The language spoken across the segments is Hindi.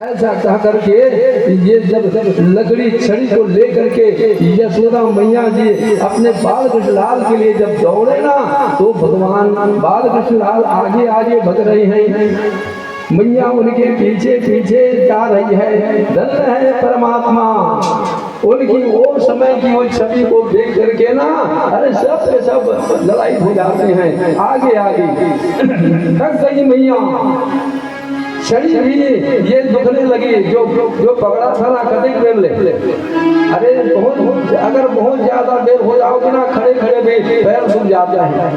ऐसा कह करके ये जब लकड़ी छड़ी को लेकर के यशोदा मैया जी अपने बाल कृष्ण लाल के लिए जब दौड़े ना, तो भगवान बाल कृष्ण लाल आगे आगे भग रहे हैं, मैया उनके पीछे पीछे जा रही है। धन्य है परमात्मा, उनकी वो समय की वो छवि को देख करके ना, अरे सब के सब लड़ाई हो जाते हैं आगे आगे। थक गई मैया, शरीर भी ये दुखने लगी, जो पकड़ा था ना कदे कर ले। अरे अगर बहुत ज्यादा देर हो जाओगे ना, खड़े खड़े भी पैर सूख जाते हैं।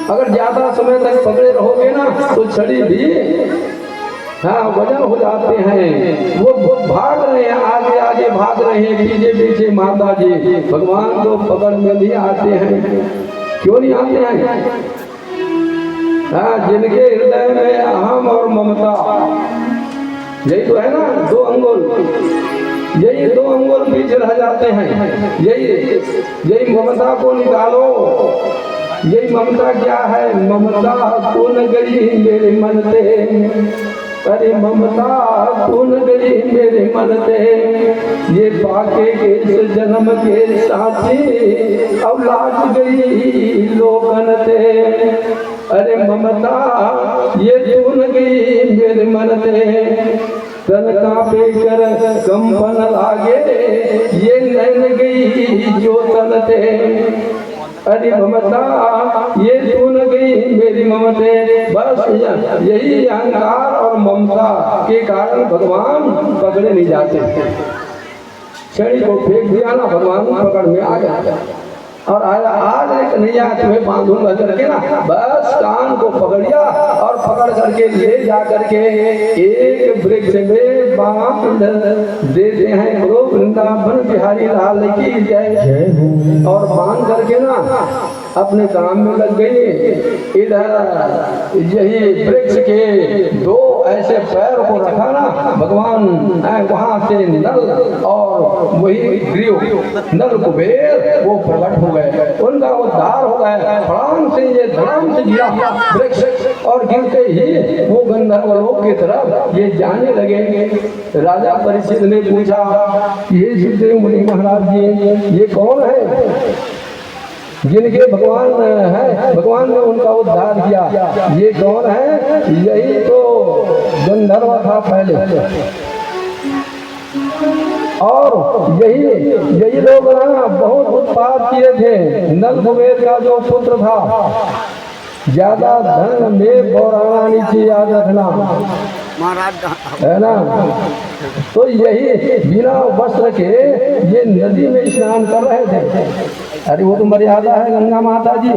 अगर ज्यादा समय तक पकड़े रहोगे ना, तो शरीर भी वजन हो जाते हैं। वो भाग रहे हैं, आगे आगे भाग रहे हैं, पीछे पीछे माता जी भगवान को पकड़ में भी आते हैं। क्यों नहीं आते हैं? जिनके हृदय में अहम और ममता, यही तो है ना, दो अंगुल, यही दो अंगुल बीच रह जाते हैं। यही ममता को निकालो। यही ममता क्या है? ममता कौन गई मेरे मन से, अरे ममता कौन गई मेरे मन से, ये पाके के जन्म के साथी अब लाज गई लोगन से। अरे ममता ये तून गई मेरे मन से, तन कांपे कर कंपन लागे, ये नैन गई जो तन से। अरे ममता ये तून गई मेरी ममते। बस यही अहंकार और ममता के कारण भगवान पकड़े नहीं जाते। छड़ी को फेंक दिया ना, भगवान पकड़ में आ गया। और आज एक नैया तुम्हें बांधूंगा करके ना, बस कान को पकड़िया और पकड़ करके ले जा करके एक वृक्ष में बांध देते हैं। गुरु वृंदावन बिहारी लाल की जय। और बांध करके ना अपने काम में लग गई। इधर यही वृक्ष के दो ऐसे पैर को रखा ना, भगवान वहां से नल और वही ग्रीव नल कुबेर वो प्रकट हो गए, उनका उद्धार हो गया। फड़ांग से ये धड़ाम से गिरा वृक्ष, और गिरते ही वो गंधर्व लोक की तरफ ये जाने लगे। राजा परीक्षित ने पूछा, ये सुखदेव मुनि महाराज जी ये कौन है जिनके भगवान है, भगवान ने उनका उद्धार किया, ये कौन है? यही तो गंधर्व था पहले, और यही लोग ना बहुत उत्पाद किए थे। नल कुबेर का जो पुत्र था, ज्यादा धन में बौराना नीचे याद रखना है ना। तो यही बिना वस्त्र के ये नदी में स्नान कर रहे थे। अरे वो तो मर्यादा है गंगा माता जी,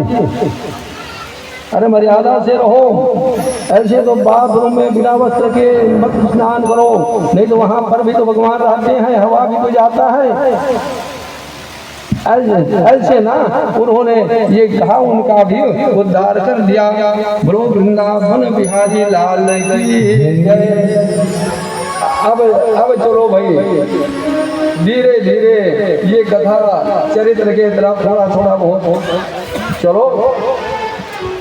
अरे मर्यादा से रहो। ऐसे तो बाथरूम में बिना वस्त्र के मत स्नान करो, नहीं तो वहां पर भी तो भगवान रहते हैं, हवा भी तो जाता है। ऐसे ना उन्होंने ये कहा, उनका भी उद्धार कर दिया। बोलो वृंदावन बिहारी लाल की जय। अब चलो भाई, धीरे धीरे ये कथा चरित्र के तरफ थोड़ा थोड़ा बहुत चलो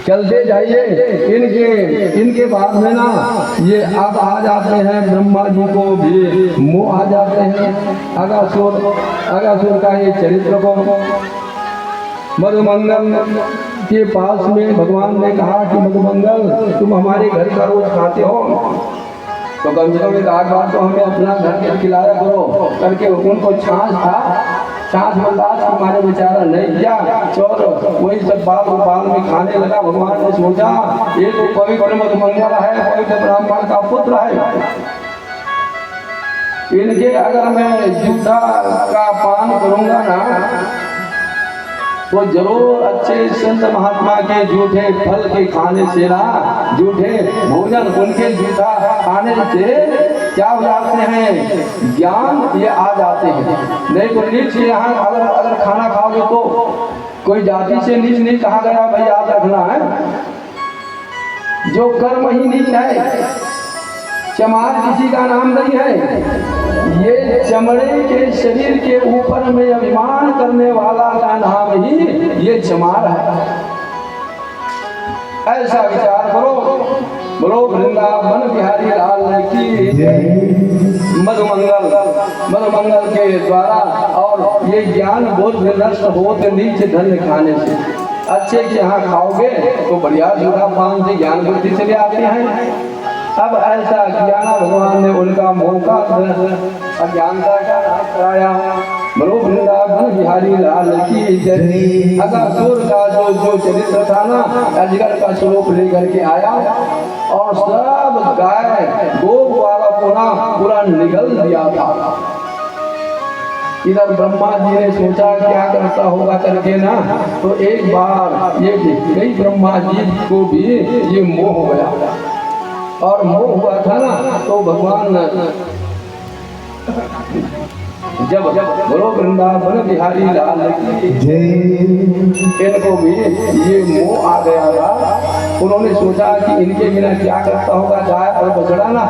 चलते जाइए। इनके बाद में ना ये आप आ जाते हैं, ब्रह्मा जी को भी मुँह आ जाते हैं। अगासुर का ये चरित्र को मधुमंगल के पास में भगवान ने कहा कि मधुमंगल तुम हमारे घर का रोज खाते हो, तो कम से कम एक आध बार तो हमें अपना घर के खिलाया करो करके उनको छाछ था, छाछ बर्दाश्त हमारे बेचारा नहीं किया, और वही सब बाल में खाने लगा। भगवान ने सोचा ये तो पवित्र मधुमंगल है, पवित्र ब्राह्मण का पुत्र है, इनके अगर मैं जूठा का पान करूंगा ना, तो जरूर अच्छे संत महात्मा के जूठे फल के खाने से ना, जूठे भोजन उनके जूठा खाने से क्या हो जाते हैं? ज्ञान ये आ जाते हैं। नहीं तो नीच यहाँ अगर खाना खाओगे तो कोई जाति से नीच नहीं कहा गया भाई, याद रखना है। जो कर्म ही नीच है, चमार किसी का नाम नहीं है। ये चमड़े के शरीर के ऊपर में अभिमान करने वाला का नाम ही ये चमार है। ऐसा विचार करो। बोलो वृंदावन बिहारी लाल की मधुमंगल के द्वारा। और ये ज्ञान बोध नष्ट होते नीच धन खाने से, अच्छे के यहाँ खाओगे तो बढ़िया जुड़ा पान से ज्ञान बुद्धि चले आते हैं। अब ऐसा किया भगवान ने उनका मौका अज्ञानता का नाश कराया। बोलो वृंदावन बिहारी लाल की जय। अगासुर का जो चरित्र था ना, अजगर का स्वरूप लेकर के आया और सब गाय गो वाला पूरा निगल दिया था। इधर ब्रह्मा जी ने सोचा क्या करता होगा करके ना, तो एक बार ये गई ब्रह्मा जी को भी ये मोह हो गया, और मोह हुआ था ना तो भगवान जब बोलो वृंदावन बिहारी लाल की जय, इनको भी ये मोह आ गया था। उन्होंने सोचा कि इनके बिना क्या करता होगा गाय और बछड़ा ना,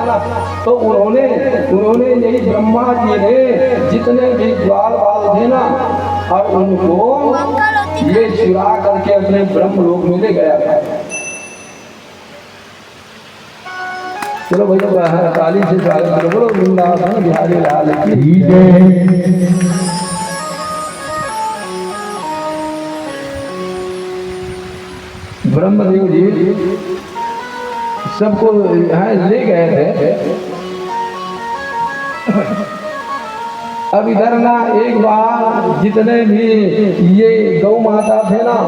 तो उन्होंने यही ब्रह्मा जी ने जितने भी ग्वाल बाल थे ना, और उनको ये चुरा करके अपने ब्रह्म लोक में ले गया था। चलो भैया ताली से स्वागत करो, बोलो वृंदावन बिहारी लाल की जय। ब्रह्मदेव जी सबको ले गए थे। अब इधर ना एक बार जितने भी ये गौ माता थे ना,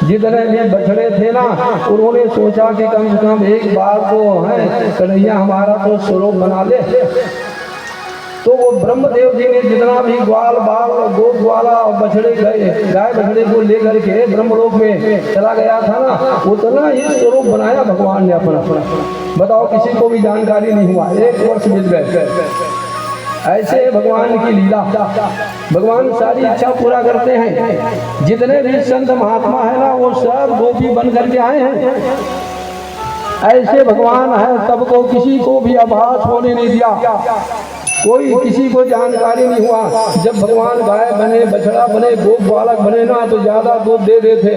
जितने भी बछड़े थे ना, उन्होंने सोचा कि कम से कम एक बार तो है कन्हैया हमारा तो स्वरूप बना ले। तो वो ब्रह्मदेव जी ने जितना भी ग्वाल बाल गो ग्वाला और बछड़े गाय बछड़े को लेकर के ब्रह्मलोक में चला गया था ना, उतना ही स्वरूप बनाया भगवान ने अपना। बताओ किसी को भी जानकारी नहीं हुआ, 1 वर्ष बीत गए। ऐसे भगवान की लीला, भगवान सारी इच्छा पूरा करते हैं। जितने भी संत महात्मा है ना, वो सब गोपी बन करके आए हैं। ऐसे भगवान है, सबको किसी को भी आभास होने नहीं दिया, कोई किसी को जानकारी नहीं हुआ। जब भगवान गाय बने, बछड़ा बने, गोप बालक बने ना, तो ज्यादा दूध दे देते।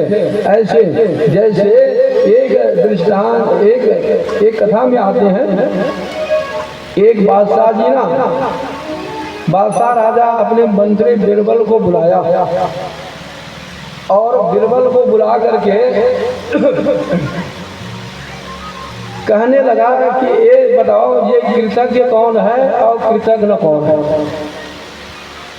ऐसे जैसे एक दृष्टांत एक कथा में आते हैं, एक बादशाह जी ना, बादशाह राजा अपने मंत्री बिरबल को बुलाया, और बिरबल को बुला करके कहने लगा कि ये बताओ ये कृतज्ञ कौन है और कृतज्ञ कौन है।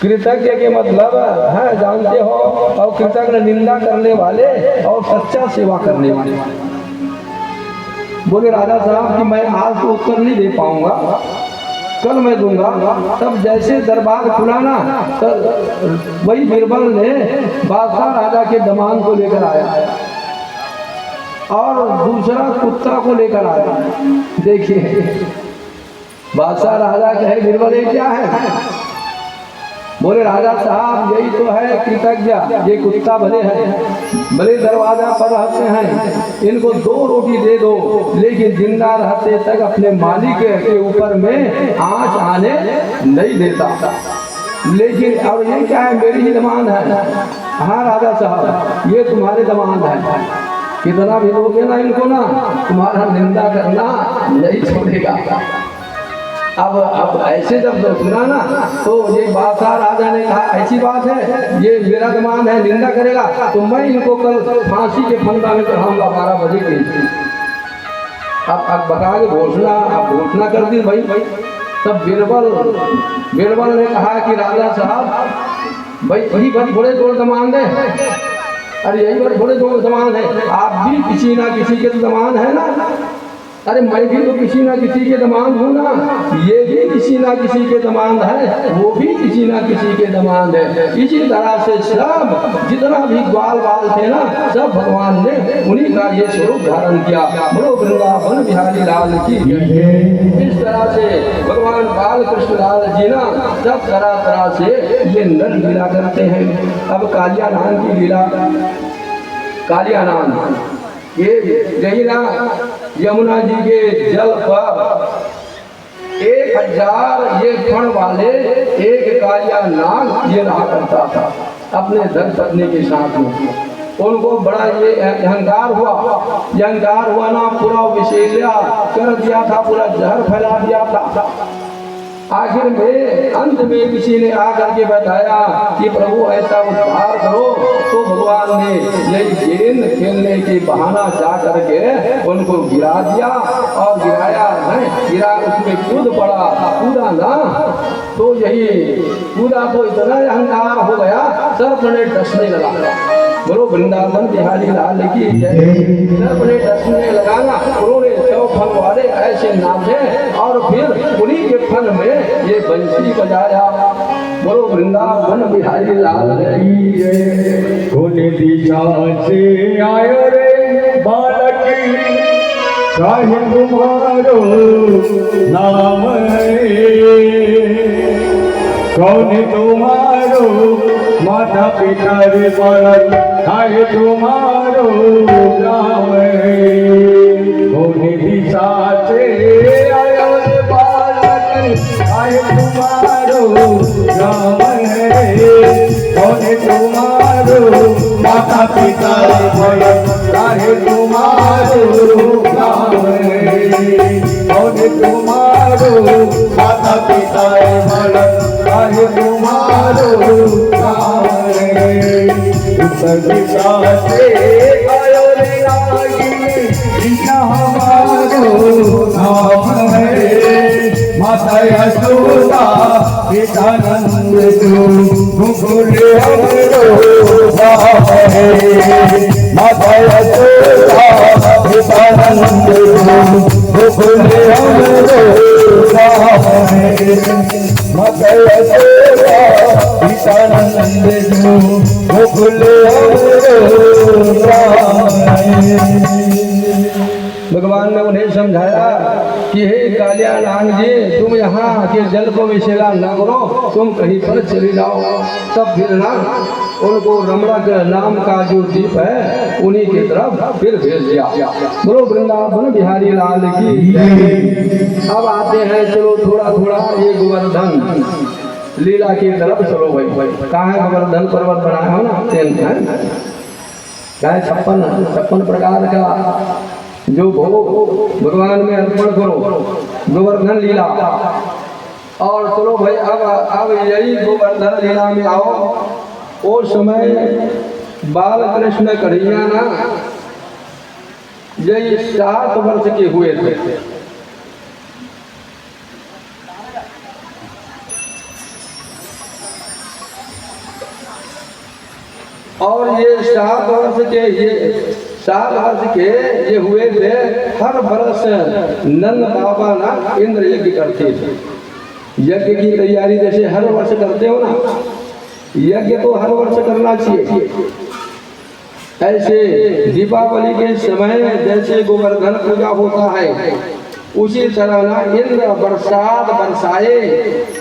कृतज्ञ के मतलब है जानते हो, और कृतज्ञ निंदा करने वाले और सच्चा सेवा करने वाले। बोले राजा साहब कि मैं आज तो उत्तर नहीं दे पाऊंगा, कल मैं दूंगा। तब जैसे दरबार खुला ना, तो वही बिरबल ने बादशाह राजा के दमान को लेकर आया और दूसरा कुत्ता को लेकर आया। देखिए बादशाह राजा कहे बिरबल ये क्या है? बोले राजा साहब यही तो है कृतज्ञ, ये कुत्ता भले हैं, भले दरवाजा पर रहते हैं, इनको 2 रोटी दे दो, लेकिन जिंदा रहते तक अपने मालिक के ऊपर में आंच आने नहीं देता। लेकिन और ये क्या है? मेरी ही दमान है। हाँ राजा साहब ये तुम्हारे दमान है, कितना भी लोगे ना इनको ना, तुम्हारा निंदा करना नहीं छोड़ेगा। अब ऐसे जब सुना ना, तो ये बादशाह राजा ने कहा ऐसी बात है, ये मेरा दमान है, निंदा करेगा तो मैं इनको कल फांसी के फंदा में चढ़ाऊंगा 12 बजे के। अब बता के घोषणा कर दी भाई। तब बिरबल ने कहा कि राजा साहब भाई यही बड़े दो दमान है, अरे यही बड़े दो दमान है, आप भी किसी ना किसी के दमान है ना। अरे मैं भी तो किसी ना किसी के दमान हूँ ना, ये भी किसी ना किसी के दमान है, वो भी किसी ना किसी के दमान है। इसी तरह से सब जितना भी ग्वाल बाल थे ना, सब भगवान ने उन्हीं का ये स्वरूप धारण किया। बोलो वृंदावन बिहारी लाल की। इस तरह से भगवान बाल कृष्ण लाल जी ना सब तरह से ये नर लीला करते हैं। अब कालियानान की लीला, कालियानान ये यही ना यमुना जी के जल पर 1000 ये फण वाले एक कालिया नाग ये रहा करता था अपने धर्म पत्नी के साथ में। उनको बड़ा ये अहंकार हुआ। ये अहंकार हुआ ना, पूरा विषैला कर दिया था, पूरा जहर फैला दिया था। आखिर में अंत में किसी ने आकर के बताया कि प्रभु ऐसा उपहार करो, तो भगवान ने यही गेंद खेलने की बहाना जा करके उनको गिरा दिया, और गिराया नहीं, गिरा उसमें कूद पड़ा, कूदा ना तो यही कूदा तो इतना अहंकार हो गया, सर्प ने डसने लगा। बोलो वृंदावन बिहारी लाल की जय। सर्प ने डसने लगाना, उन्होंने 100 फन वाले ऐसे नाचे और फिर उन्हीं के फन में ये बंसी बजाया। बोलो वृंदावन बिहारी लाल की जय। कौन दिशा से आयो रे बालक, काहे तुम्हारो नाम है? कौन तुम्हारो माता पिता रे बालक, काहे तुम्हारो नाम है? कौन दिशा से आयो रे बालक, काहे तुम्हारो नाम है? कौन तुम्हारो माता पिता रे बालक, काहे तुम्हारो नाम है? कौन तुम्हारो माता पिता रे बालक, काहे तुम्हारो नाम है? उत्तर दिशा से आयो रे रागिनी, कृष्ण हमारो नाम है। माता यशोदा पिता नंद जो गोकुल हमरो नाम है। माता यशोदा पिता नंद जो गोकुल हमरो नाम है। माता यशोदा पिता नंद जो गोकुल हमरो नाम है। भगवान ने उन्हें समझाया कि हे कालियानाग जी, तुम यहाँ के जल को विषैला न करो, तुम कहीं पर चले जाओ। तब फिर ना उनको रमणक नाम का जो द्वीप है उन्हीं की तरफ फिर भेज दिया। बोलो वृंदावन बिहारी लाल की। अब आते हैं, चलो थोड़ा थोड़ा ये गोवर्धन लीला की तरफ चलो भाई। कहाँ है गोवर्धन पर्वत बनाया हो ना, 56 प्रकार का जो भोग भगवान में अर्पण करो, गोवर्धन लीला। और चलो भाई अब यही गोवर्धन लीला में आओ। वो समय बाल कृष्ण कन्हैया ना यही 7 वर्ष के हुए थे। और ये 7 वर्ष के ये हुए थे। हर वर्ष नंद बाबा ना इंद्र यज्ञ करते थे। यज्ञ की तैयारी जैसे हर वर्ष करते हो ना, यज्ञ तो हर वर्ष करना चाहिए। ऐसे दीपावली के समय जैसे गोवर्धन पूजा होता है, उसी तरह ना इंद्र बरसात बरसाए,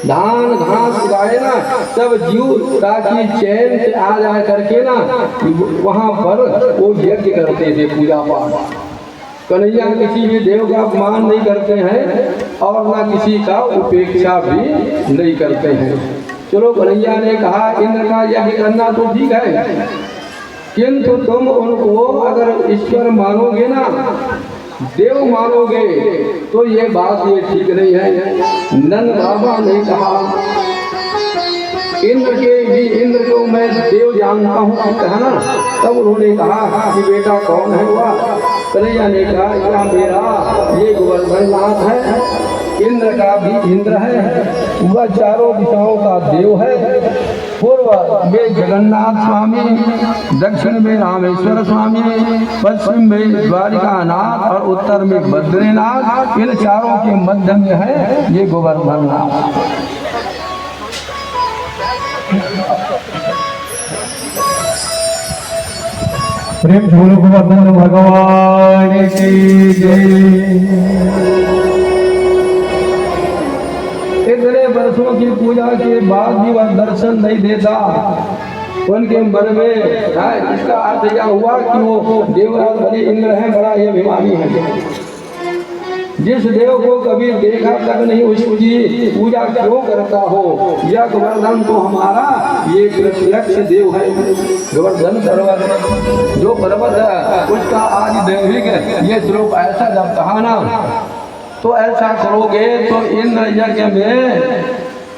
धान घास उगाए ना, सब जीव ताकि चैन से आ जा करके ना वहाँ पर वो यज्ञ करते थे, पूजा पाठ। कन्हैया किसी भी देव का अपमान नहीं करते हैं और ना किसी का उपेक्षा भी नहीं करते हैं। चलो कन्हैया ने कहा इंद्र का यज्ञ करना तो ठीक है, किंतु तुम उनको अगर ईश्वर मानोगे ना, देव मानोगे, तो ये बात ये ठीक नहीं है। नंद बाबा ने कहा इंद्र को मैं देव जानता हूँ, कहा ना। तब उन्होंने कहा कि बेटा कौन है हुआ? कन्हैया ने कहा क्या मेरा ये गोवर्धन नाथ है, इंद्र का भी इंद्र है, वह चारों दिशाओं का देव है। पूर्व में जगन्नाथ स्वामी, दक्षिण में रामेश्वर स्वामी, पश्चिम में द्वारिकानाथ और उत्तर में बद्रीनाथ। इन चारों के मध्य में है ये गोवर्धन नाथ। प्रेम से बोलो गोवर्धन भगवान की जय। इतने वर्षों की पूजा के बाद भी वह दर्शन नहीं देता। उनके मन में इसका अर्थ यह हुआ कि वो देवराज बड़े इंद्र हैं, बड़ा ये अभिमानी है। जिस देव को कभी देखा तक नहीं उसकी पूजा क्यों करता हो, यह गोवर्धन तो हमारा ये प्रत्यक्ष देव है। गोवर्धन पर्वत जो पर्वत है उसका आज दैविक ये श्लोक ऐसा जब कहा ना, तो ऐसा करोगे तो इंद्र यज्ञ में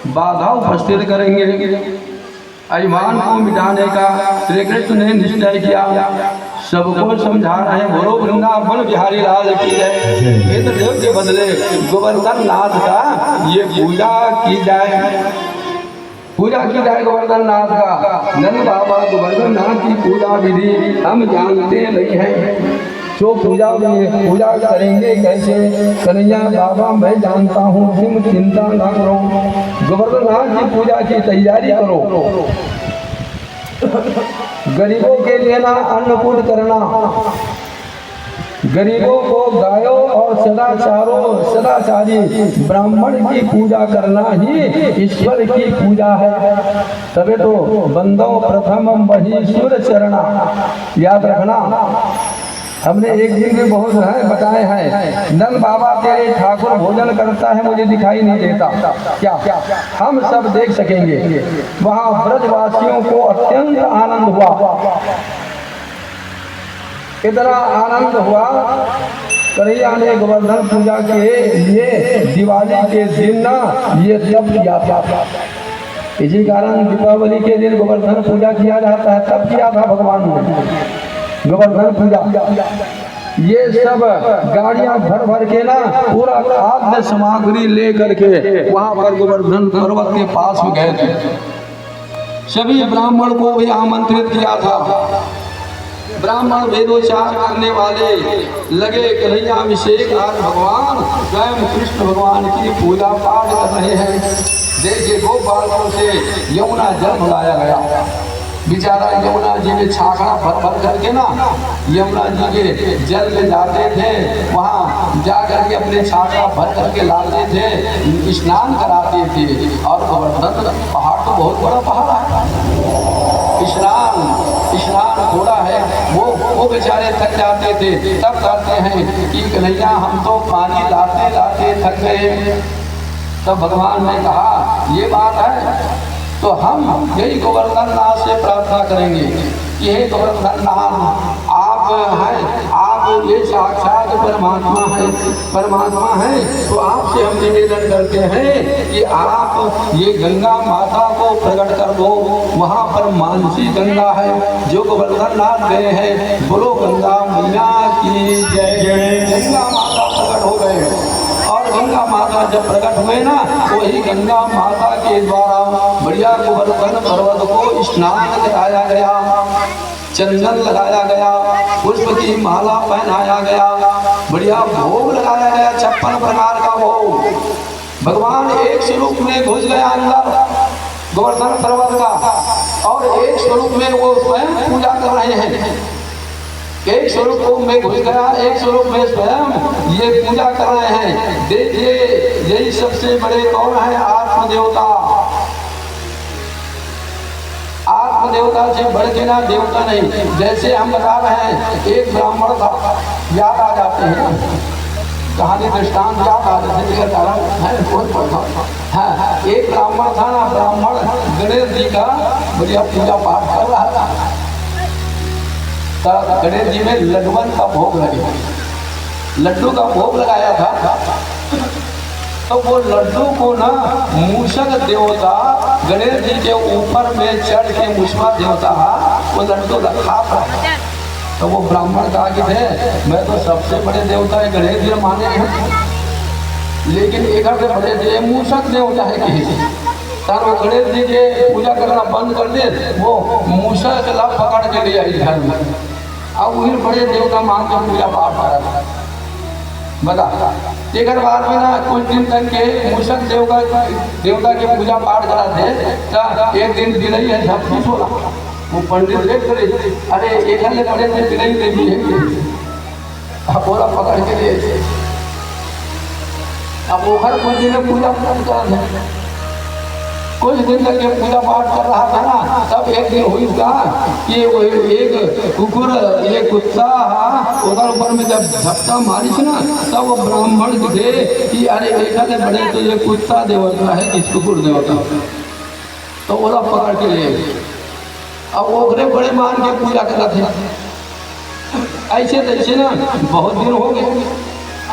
बाधा उपस्थित करेंगे। अभिमान को मिटाने का श्री कृष्ण ने निश्चय किया, सबको समझा रहे बोलो वृंदावन बिहारी लाल की जय। इंद्रदेव के बदले गोवर्धन नाथ का ये पूजा की जाए, पूजा की जाए गोवर्धन नाथ का। नंद बाबा गोवर्धन नाथ की पूजा विधि हम जानते नहीं है, जो पूजा करेंगे कैसे कन्हैया बाबा मैं जानता हूँ, तुम चिंता ना करो। गोवर्धन नाथ की पूजा की तैयारी करो, गरीबों के लिए ना अन्नकूट करना, गरीबों को गायों और सदाचारी ब्राह्मण की पूजा करना ही ईश्वर की पूजा है। तबे तो बंदो प्रथम वही सूर्य चरणा, याद रखना। हमने एक दिन में बहुत है बताए हैं, नंद बाबा तेरे ठाकुर भोजन करता है मुझे दिखाई नहीं देता, क्या हम सब देख सकेंगे। वहाँ ब्रजवासियों को अत्यंत आनंद हुआ, इतना आनंद हुआ कन्हैया ने गोवर्धन पूजा के लिए दिवाली के दिन ना ये तप किया था। इसी कारण दीपावली के दिन गोवर्धन पूजा किया जाता है, तब किया था भगवान ने गोवर्धन पूजा। ये सब गाड़ियां भर भर के ना पूरा खाद्य सामग्री ले करके वहां पर गोवर्धन पर्वत के पास में गए थे। सभी ब्राह्मण को भी आमंत्रित किया था। ब्राह्मण वेदोच्चार करने वाले लगे कन्हैया अभिषेक आज भगवान स्वयं कृष्ण भगवान की पूजा पाठ कर रहे हैं। देखिए दो बालकों से यमुना जल लाया गया, बेचारा यमुना जी में छाखड़ा भर भर करके ना यमुना जी के जल में जाते थे, वहाँ जा करके अपने छाखड़ा भर करके लाते थे, स्नान कराते थे। और गोवर्धन पहाड़ तो बहुत बड़ा पहाड़ है, स्नान थोड़ा है, वो बेचारे थक जाते थे। तब कहते हैं कि कन्हैया हम तो पानी लाते लाते थक गए। तब भगवान ने कहा ये बात है तो हम यही गोवर्धन नाथ से प्रार्थना करेंगे कि हे गोवर्धन नाथ आप हैं, आप ये साक्षात परमात्मा है, तो आपसे हम निवेदन करते हैं कि आप ये गंगा माता को प्रकट कर दो। वहाँ पर मानसी गंगा है, जो गोवर्धन नाथ गए हैं, बोलो गंगा मैया की जय। गंगा माता प्रकट हो गए और गंगा माता जब प्रकट हुए ना, वही गंगा माता के द्वारा बढ़िया गोवर्धन पर्वत को स्नान कराया गया, चंदन लगाया गया, पुष्प की माला पहनाया गया, बढ़िया भोग लगाया गया, 56 प्रकार का भोग। भगवान एक स्वरूप में घुस गया अंदर गोवर्धन पर्वत का, और एक स्वरूप में वो स्वयं पूजा कर रहे हैं। एक स्वरूप में घुस गया, एक स्वरूप में स्वयं ये पूजा कर रहे हैं। देखिए यही सबसे बड़े कौन है? आत्मदेवता। आत्मदेवता से बढ़ के ना देवता नहीं। जैसे हम बता रहे हैं, एक ब्राह्मण था, याद आ जाते हैं कहानी दृष्टांत याद आ जाते हैं, एक ब्राह्मण था ना, ब्राह्मण गणेश जी का बढ़िया पूजा पाठ कर रहा था। गणेश जी में लड्डुअन का भोग लगे, लड्डू का भोग लगाया था। तो वो लड्डू को ना मूषक देवता गणेश जी के ऊपर में चढ़ के मूषक देवता वो लड्डू रखा था। तो वो ब्राह्मण कहा कि थे मैं तो सबसे बड़े देवता है गणेश जी माने हैं, लेकिन एक से बड़े देव मूषक देवता है किसी तार वो गणेश जी के पूजा करना बंद कर दे, वो मूषक ला पकड़ के ले आई घर में। अब वही बड़े देवता मान के पूजा पाठ कर रहा था। बता एक बाद में ना कुछ दिन तक के मूषक देवता के पूजा पाठ कराते, तो एक दिन बिलई है झपकी छोड़ा। वो पंडित देख करे, अरे एक बड़े से बिलई देवी है, बोला पकड़ के लिए। अब ओखर कुछ दिन पूजा पाठ करा कुछ दिन तक ये पूजा पाठ कर रहा था ना, तब एक दिन हुई उसका कि वो एक कुकुर एक कुत्ता उधर ऊपर में जब झपटा मारी थी ना, तब वो ब्राह्मण थे कि अरे ऐसा से बड़े तो ये कुत्ता देवता है इस कुकुर देवता, तो वो पकड़ के ले गए। अब वो बड़े मान के पूजा कर रहे थे। ऐसे तैसे ना बहुत दिन हो गए।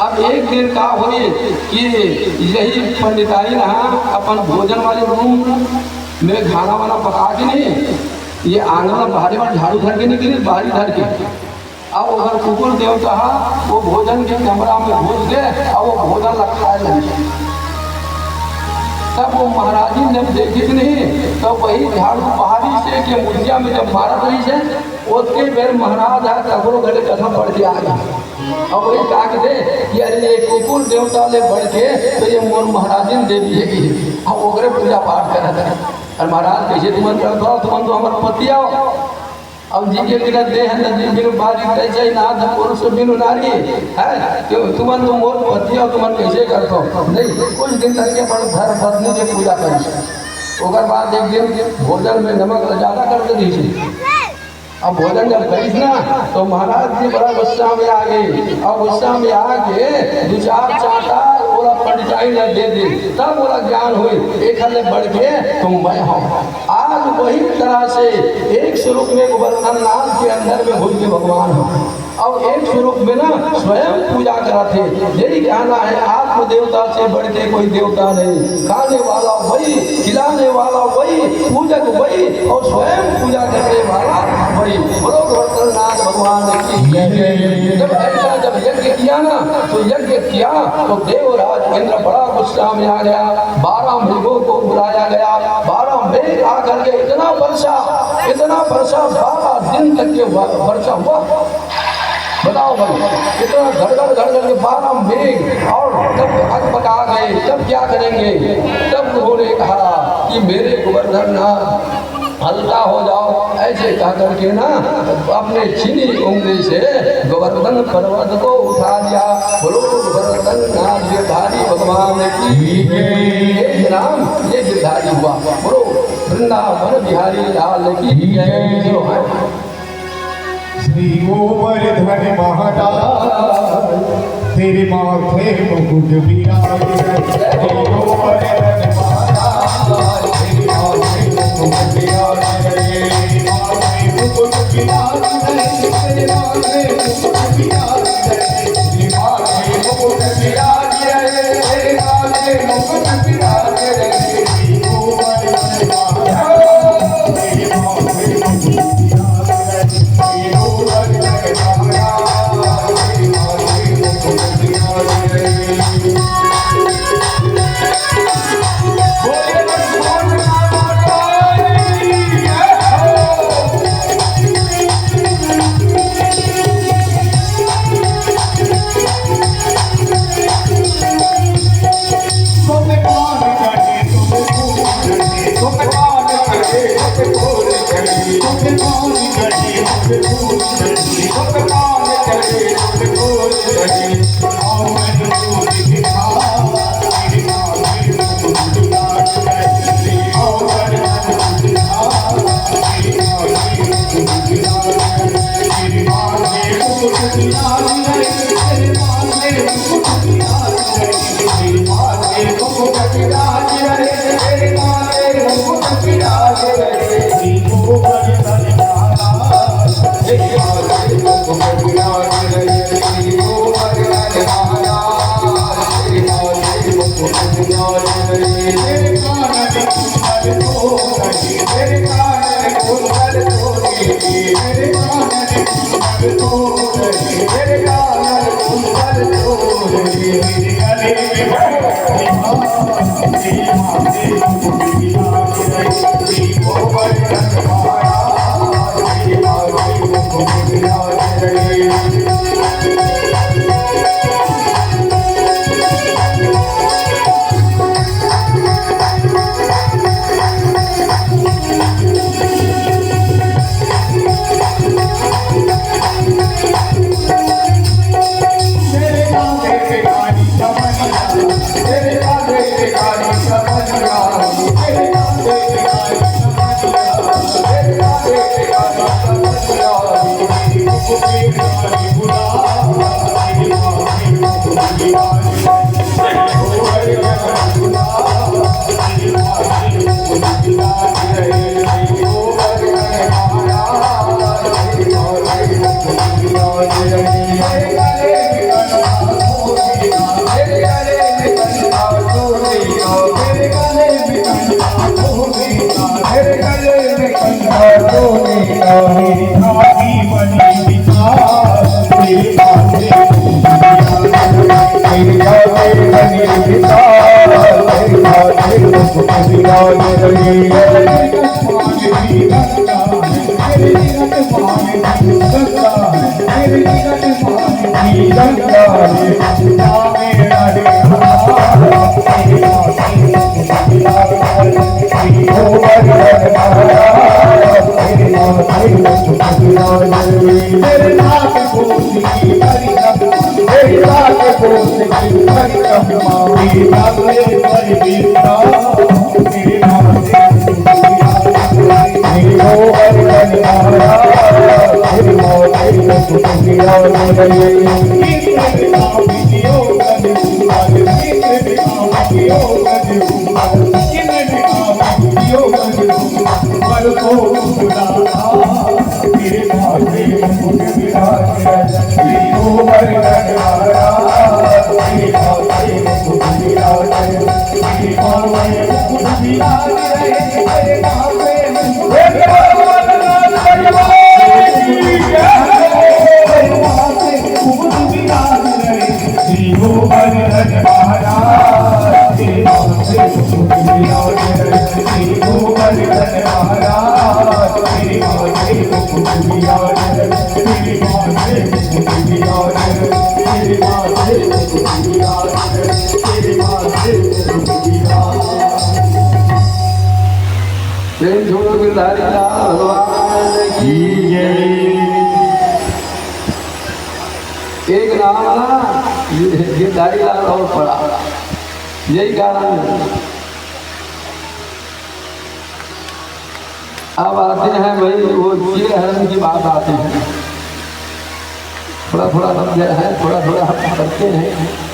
अब एक दिन का हुई कि यही पंडिताई ना अपन भोजन वाले रूम में खाना वाना पका के नहीं, ये आंगन बाहरी बार झाड़ू धर के निकली, बाहरी धर के। अब उधर कुकुर देवता वो भोजन के कमरा में घुस गए और वो भोजन रखा है। तब वो महाराज जी जब देखी कि नहीं, तो वही झाड़ू पहाड़ी से के मुठिया में जब मारा रही है, उसके बेर महाराज है तगड़ो गले कदम बढ़ के आ गया। अब वही कहा कि दे कि अरे ये कुकुर देवता ले बढ़ के तो ये मोर महाराज जी देवी है, अब ओकरे पूजा पाठ कर रहे थे। और महाराज कैसे तुम तुम तो हमारे पति आओ। अब जी के बिना देह नदी बिनु बारी कैसे ना पुरुष बिनु नारी है, तुम तो मोर पति हो, तुम कैसे करते हो? नहीं, कुछ दिन तक के बड़ धर्म पत्नी की पूजा करी। ओकर बाद एक दिन भोजन में नमक ज़्यादा कर दी। अब भोजन जब करी ना तो महाराज जी बड़ा गुस्सा में आ गए, और गुस्सा में आके दो चार चाटा बोला पंडिताई ने दे दी। तब बोला ज्ञान हुई एक हल्ले बढ़ के तुम मैं हूँ। आज वही तरह से एक स्वरूप में गोवर्धन नाथ के अंदर में भूल के भगवान हो, और एक स्वरूप में ना स्वयं पूजा करा थे। यही कहना है आत्म देवता से बढ़ के कोई देवता नहीं, खाने वाला वही, खिलाने वाला वही, पूजक वही, और स्वयं पूजा करने वाला वही। बोलो गोवर्धन नाथ भगवान की जय। जब ऐसा जब यज्ञ किया ना तो यज्ञ किया तो देवराज इंद्र बड़ा गुस्सा में आ गया। 12 मृगों को बुलाया गया। 12 मेघ आकर के इतना वर्षा 12 दिन तक के वर्षा हुआ। बताओ भाई, इतना घड़ के 12 मेघ, और तब आग पका गए। तब क्या करेंगे? तब उन्होंने कहा कि मेरे गोवर्धन नाथ हल्का हो जाओ। ऐसे कह करके ना अपने चीनी उंगली से गोवर्धन पर्वत को उठा लिया। बोलो गोवर्धन नाथ गिरधारी भगवान की नाम ये गिरधारी हुआ। बोलो वृंदावन बिहारी लाल की जय। श्री गोवर्धन महाराज तेरे माथे मुकुट विराजे। श्री गोवर्धन महाराज तेरे माथे मुकुट विराजे। माथे मुकुट विराजे, तेरे माथे मुकुट विराजे। श्री माथे मुकुट विराजे, तेरे माथे मुकुट विराजे। श्री गोवर्धन महाराज तेरे माथे मुकुट प्रेम छोड़ो गिरधारी लाल भगवान की एक नाम ना गिरधारी लाल और पड़ा, यही कारण है। अब आते हैं भाई वो चीड़ हरण की बात आते हैं, थोड़ा थोड़ा समझ है, थोड़ा थोड़ा हम करते हैं।